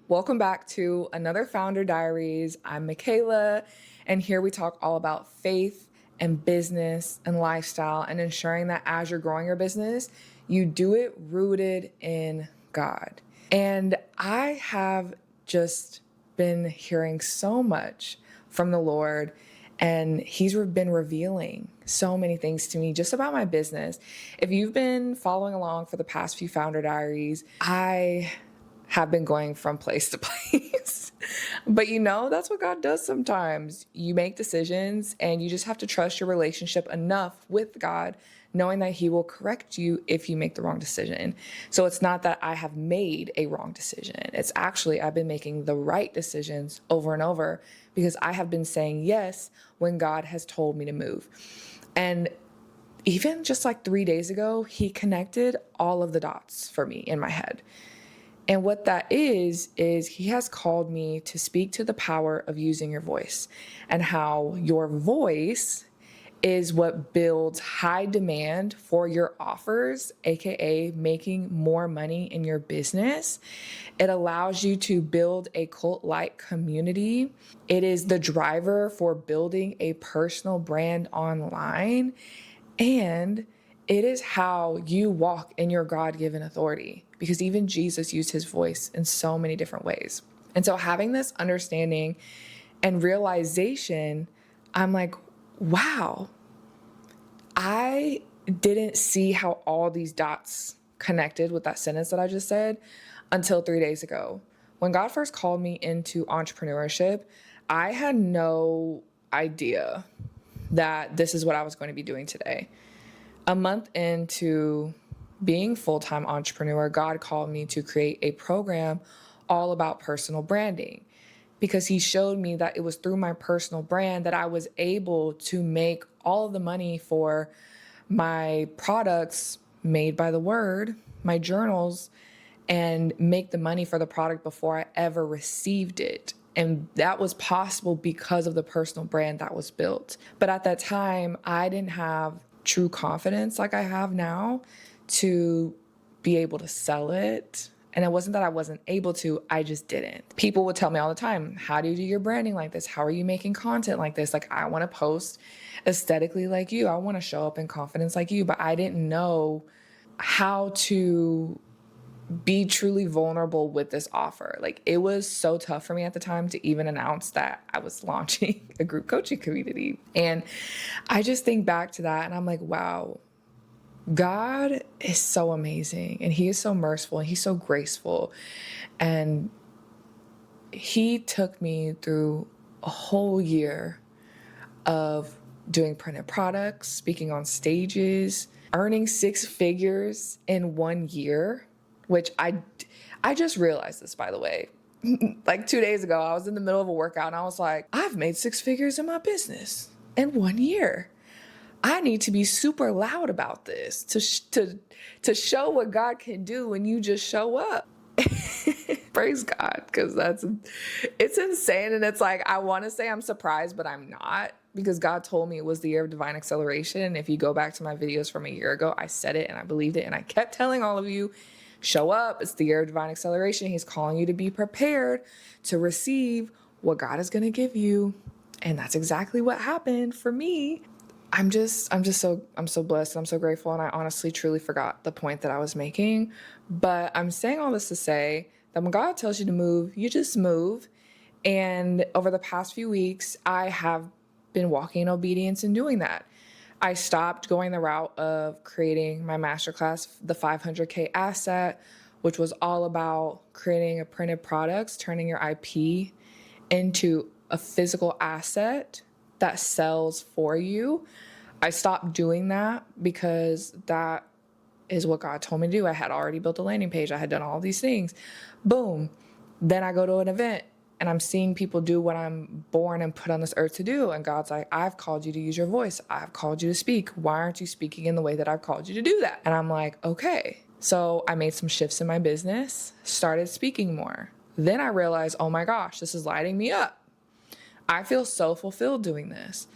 Welcome back to another Founder Diaries. I'm Michaela, and here we talk all about faith and business and lifestyle and ensuring that as you're growing your business, you do it rooted in God. And I have just been hearing so much from the Lord, and He's been revealing so many things to me just about my business. If you've been following along for the past few Founder Diaries, I have been going from place to place. But that's what God does sometimes. You make decisions and you just have to trust your relationship enough with God, knowing that He will correct you if you make the wrong decision. So it's not that I have made a wrong decision. It's actually I've been making the right decisions over and over because I have been saying yes when God has told me to move. And even just like 3 days ago, He connected all of the dots for me in my head. And what that is He has called me to speak to the power of using your voice and how your voice is what builds high demand for your offers, aka making more money in your business. It allows you to build a cult-like community. It is the driver for building a personal brand online. And it is how you walk in your God-given authority, because even Jesus used His voice in so many different ways. And so having this understanding and realization, I'm like, wow, I didn't see how all these dots connected with that sentence that I just said until 3 days ago. When God first called me into entrepreneurship, I had no idea that this is what I was going to be doing today. A month into being full-time entrepreneur, God called me to create a program all about personal branding, because He showed me that it was through my personal brand that I was able to make all of the money for my products made by the Word, my journals, and make the money for the product before I ever received it. And that was possible because of the personal brand that was built. But at that time, I didn't have true confidence like I have now to be able to sell it. And it wasn't that I wasn't able to, I just didn't. People would tell me all the time, how do you do your branding like this? How are you making content like this? Like, I want to post aesthetically like you. I want to show up in confidence like you. But I didn't know how to be truly vulnerable with this offer. Like, it was so tough for me at the time to even announce that I was launching a group coaching community. And I just think back to that and I'm like, wow, God is so amazing, and He is so merciful, and He's so graceful. And He took me through a whole year of doing printed products, speaking on stages, earning 6 figures in 1 year, which I just realized this, by the way. Like 2 days ago, I was in the middle of a workout and I was like, I've made 6 figures in my business in 1 year. I need to be super loud about this to show what God can do when you just show up. Praise God, because it's insane. And it's like, I want to say I'm surprised, but I'm not, because God told me it was the year of divine acceleration. And if you go back to my videos from a year ago, I said it and I believed it. And I kept telling all of you, show up. It's the year of divine acceleration. He's calling you to be prepared to receive what God is going to give you. And that's exactly what happened for me. I'm so blessed. I'm so grateful. And I honestly, truly forgot the point that I was making. But I'm saying all this to say that when God tells you to move, you just move. And over the past few weeks, I have been walking in obedience and doing that. I stopped going the route of creating my masterclass, the 500K asset, which was all about creating a printed products, turning your IP into a physical asset that sells for you. I stopped doing that because that is what God told me to do. I had already built a landing page. I had done all these things. Boom. Then I go to an event and I'm seeing people do what I'm born and put on this earth to do. And God's like, I've called you to use your voice. I've called you to speak. Why aren't you speaking in the way that I've called you to do that? And I'm like, okay. So I made some shifts in my business, started speaking more. Then I realized, oh my gosh, this is lighting me up. I feel so fulfilled doing this.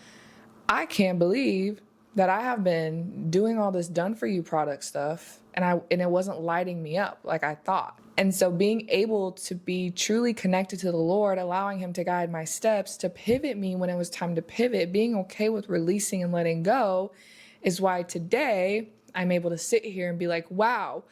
I can't believe that I have been doing all this done for you product stuff and it wasn't lighting me up like I thought. And so being able to be truly connected to the Lord, allowing him to guide my steps, to pivot me when it was time to pivot, being okay with releasing and letting go is why today I'm able to sit here and be like, wow,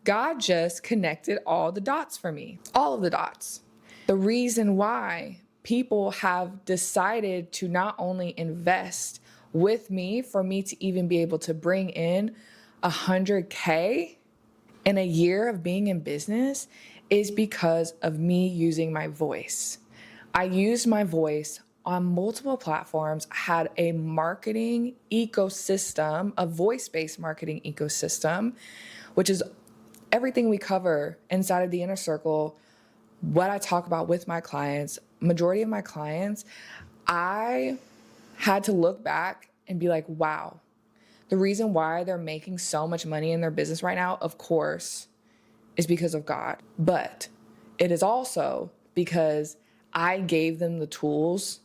God just connected all the dots for me, all of the dots. The reason why people have decided to not only invest with me for me to even be able to bring in 100K in a year of being in business is because of me using my voice. I used my voice on multiple platforms, had a marketing ecosystem, a voice-based marketing ecosystem, which is everything we cover inside of the inner circle, what I talk about with my clients. Majority of my clients, I had to look back and be like, wow, the reason why they're making so much money in their business right now, of course, is because of God. But it is also because I gave them the tools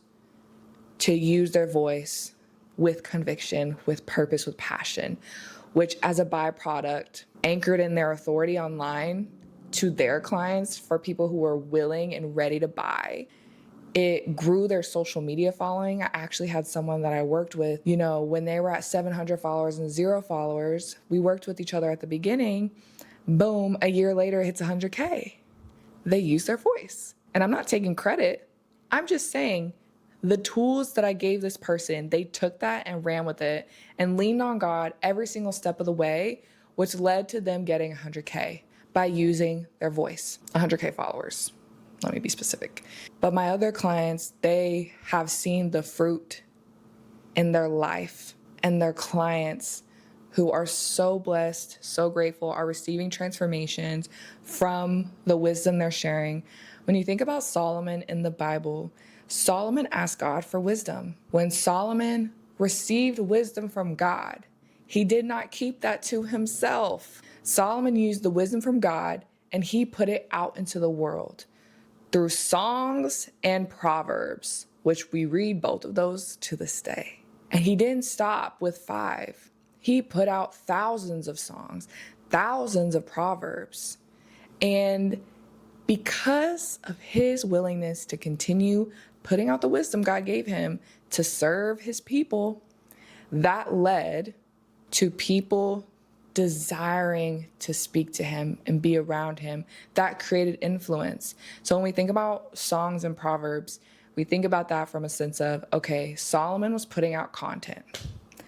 to use their voice with conviction, with purpose, with passion, which as a byproduct, anchored in their authority online to their clients for people who are willing and ready to buy. It grew their social media following. I actually had someone that I worked with, when they were at 700 followers and 0 followers, we worked with each other at the beginning. Boom, a year later, it hits 100K. They use their voice. And I'm not taking credit. I'm just saying the tools that I gave this person, they took that and ran with it and leaned on God every single step of the way, which led to them getting 100K by using their voice, 100K followers. Let me be specific. But my other clients, they have seen the fruit in their life, and their clients who are so blessed, so grateful, are receiving transformations from the wisdom they're sharing. When you think about Solomon in the Bible, Solomon asked God for wisdom. When Solomon received wisdom from God, he did not keep that to himself. Solomon used the wisdom from God and he put it out into the world through songs and proverbs, which we read both of those to this day. And he didn't stop with 5. He put out thousands of songs, thousands of proverbs. And because of his willingness to continue putting out the wisdom God gave him to serve his people, that led to people desiring to speak to him and be around him. That created influence. So when we think about songs and proverbs, we think about that from a sense of, okay, Solomon was putting out content.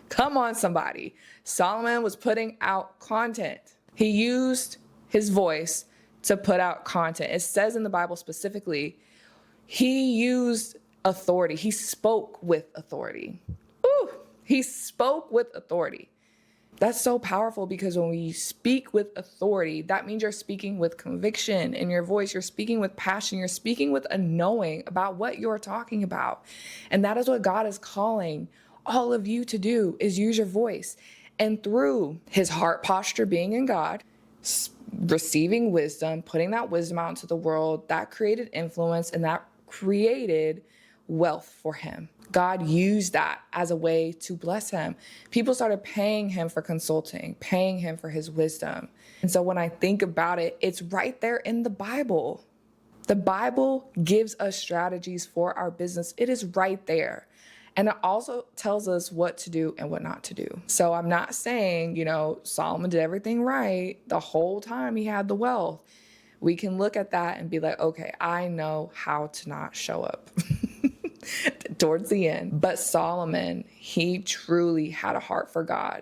Come on, somebody. Solomon was putting out content. He used his voice to put out content. It says in the Bible specifically, he used authority. He spoke with authority. Ooh, he spoke with authority. That's so powerful because when we speak with authority, that means you're speaking with conviction in your voice. You're speaking with passion. You're speaking with a knowing about what you're talking about. And that is what God is calling all of you to do, is use your voice. And through his heart posture being in God, receiving wisdom, putting that wisdom out into the world, that created influence and that created wealth for him. God used that as a way to bless him. People started paying him for consulting, paying him for his wisdom. And so when I think about it, it's right there in the Bible. The Bible gives us strategies for our business. It is right there. And it also tells us what to do and what not to do. So I'm not saying, Solomon did everything right the whole time he had the wealth. We can look at that and be like, okay, I know how to not show up. Towards the end. But Solomon, he truly had a heart for God.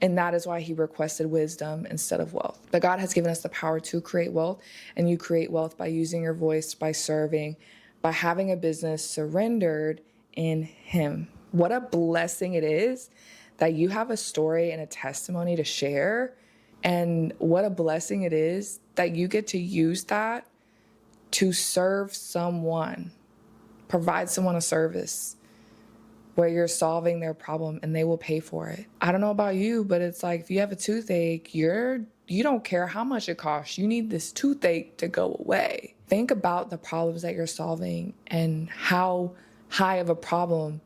And that is why he requested wisdom instead of wealth. But God has given us the power to create wealth. And you create wealth by using your voice, by serving, by having a business surrendered in him. What a blessing it is that you have a story and a testimony to share. And what a blessing it is that you get to use that to serve someone. Provide someone a service where you're solving their problem and they will pay for it. I don't know about you, but it's like if you have a toothache, you don't care how much it costs. You need this toothache to go away. Think about the problems that you're solving and how high of a problem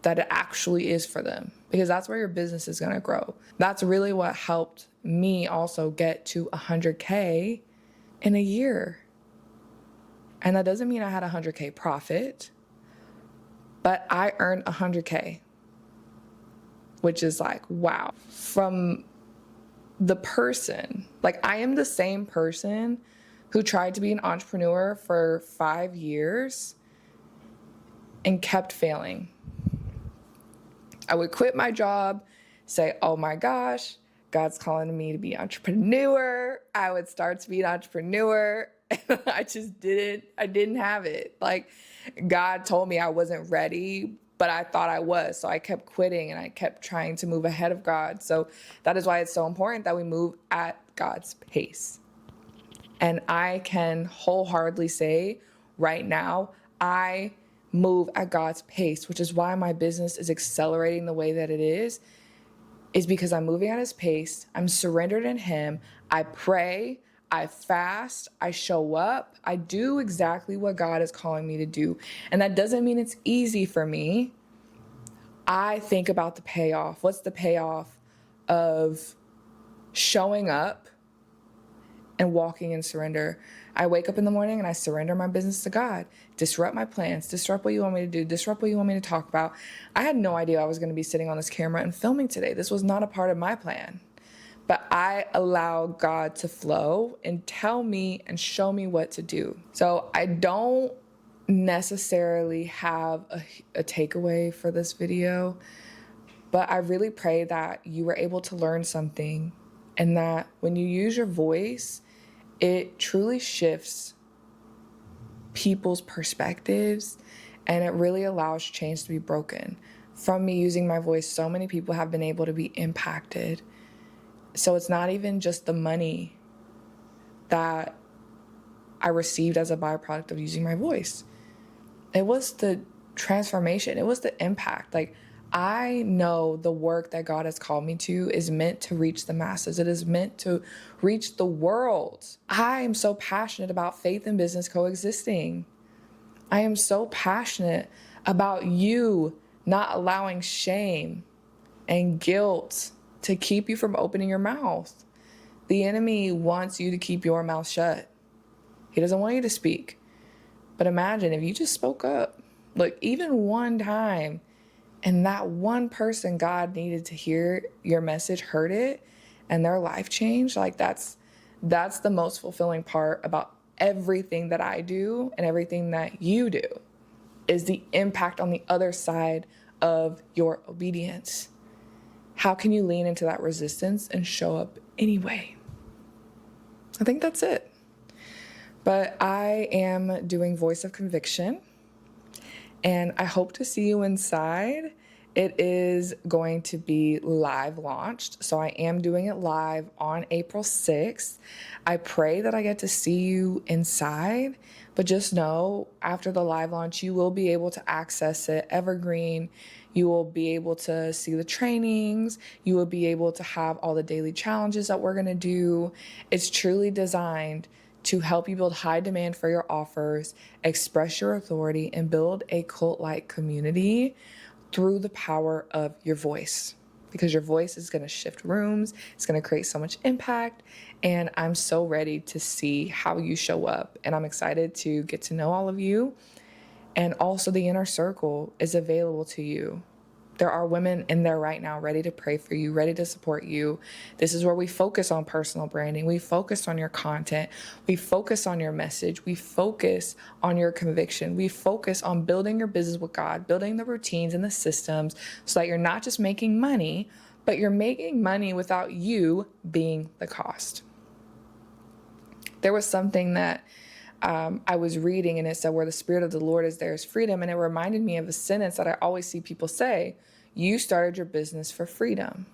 that it actually is for them, because that's where your business is going to grow. That's really what helped me also get to 100K in a year. And that doesn't mean I had a 100K profit, but I earned 100K, which is like, wow. From the person, like I am the same person who tried to be an entrepreneur for 5 years and kept failing. I would quit my job, say, oh my gosh, God's calling me to be an entrepreneur. I would start to be an entrepreneur. And I didn't have it. Like God told me I wasn't ready, but I thought I was. So I kept quitting and I kept trying to move ahead of God. So that is why it's so important that we move at God's pace. And I can wholeheartedly say right now, I move at God's pace, which is why my business is accelerating the way that it is because I'm moving at his pace. I'm surrendered in him. I pray, I fast, I show up. I do exactly what God is calling me to do. And that doesn't mean it's easy for me. I think about the payoff. What's the payoff of showing up and walking in surrender? I wake up in the morning and I surrender my business to God. Disrupt my plans, disrupt what you want me to do, disrupt what you want me to talk about. I had no idea I was going to be sitting on this camera and filming today. This was not a part of my plan. But I allow God to flow and tell me and show me what to do. So I don't necessarily have a takeaway for this video, but I really pray that you were able to learn something, and that when you use your voice, it truly shifts people's perspectives, and it really allows change to be broken. From me using my voice, so many people have been able to be impacted. So it's not even just the money that I received as a byproduct of using my voice. It was the transformation. It was the impact. Like, I know the work that God has called me to is meant to reach the masses. It is meant to reach the world. I am so passionate about faith and business coexisting. I am so passionate about you not allowing shame and guilt to keep you from opening your mouth. The enemy wants you to keep your mouth shut. He doesn't want you to speak. But imagine if you just spoke up, like even one time, and that one person God needed to hear your message heard it and their life changed. Like that's the most fulfilling part about everything that I do and everything that you do, is the impact on the other side of your obedience. How can you lean into that resistance and show up anyway? I think that's it. But I am doing Voice of Conviction, and I hope to see you inside. It is going to be live launched, so I am doing it live on April 6th. I pray that I get to see you inside, but just know after the live launch, you will be able to access it evergreen. You will be able to see the trainings. You will be able to have all the daily challenges that we're going to do. It's truly designed to help you build high demand for your offers, express your authority, and build a cult-like community through the power of your voice. Because your voice is going to shift rooms, it's going to create so much impact, and I'm so ready to see how you show up. And I'm excited to get to know all of you. And also the inner circle is available to you. There are women in there right now ready to pray for you, ready to support you. This is where we focus on personal branding. We focus on your content. We focus on your message. We focus on your conviction. We focus on building your business with God, building the routines and the systems so that you're not just making money, but you're making money without you being the cost. There was something that I was reading, and it said, where the Spirit of the Lord is, there is freedom. And it reminded me of a sentence that I always see people say: you started your business for freedom.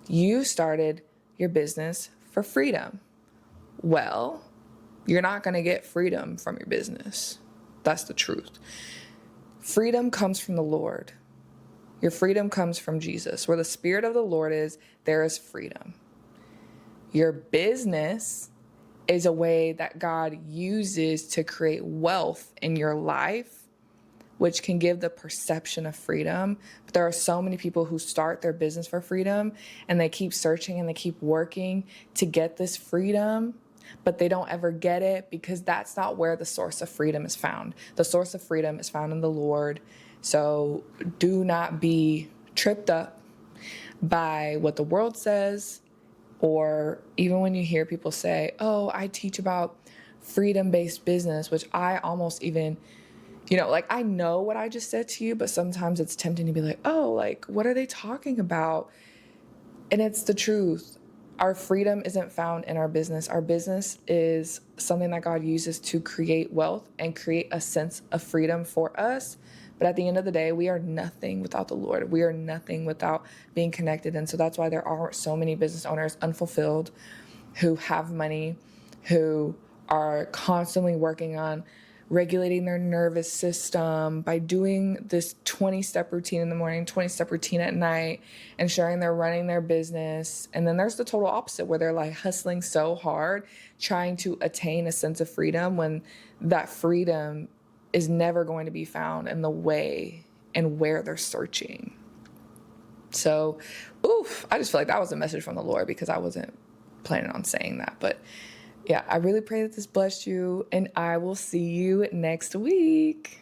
You started your business for freedom. Well, you're not going to get freedom from your business. That's the truth. Freedom comes from the Lord. Your freedom comes from Jesus. Where the Spirit of the Lord is, there is freedom. Your business is a way that God uses to create wealth in your life, which can give the perception of freedom. But there are so many people who start their business for freedom, and they keep searching and they keep working to get this freedom, but they don't ever get it because that's not where the source of freedom is found. The source of freedom is found in the Lord. So do not be tripped up by what the world says, or even when you hear people say, oh, I teach about freedom-based business, which I almost even, like I know what I just said to you, but sometimes it's tempting to be like, oh, like, what are they talking about? And it's the truth. Our freedom isn't found in our business. Our business is something that God uses to create wealth and create a sense of freedom for us. But at the end of the day, we are nothing without the Lord. We are nothing without being connected. And so that's why there are so many business owners unfulfilled who have money, who are constantly working on regulating their nervous system by doing this 20-step routine in the morning, 20-step routine at night, ensuring they're running their business. And then there's the total opposite where they're like hustling so hard, trying to attain a sense of freedom when that freedom is never going to be found in the way and where they're searching. So, I just feel like that was a message from the Lord because I wasn't planning on saying that. But yeah, I really pray that this blessed you, and I will see you next week.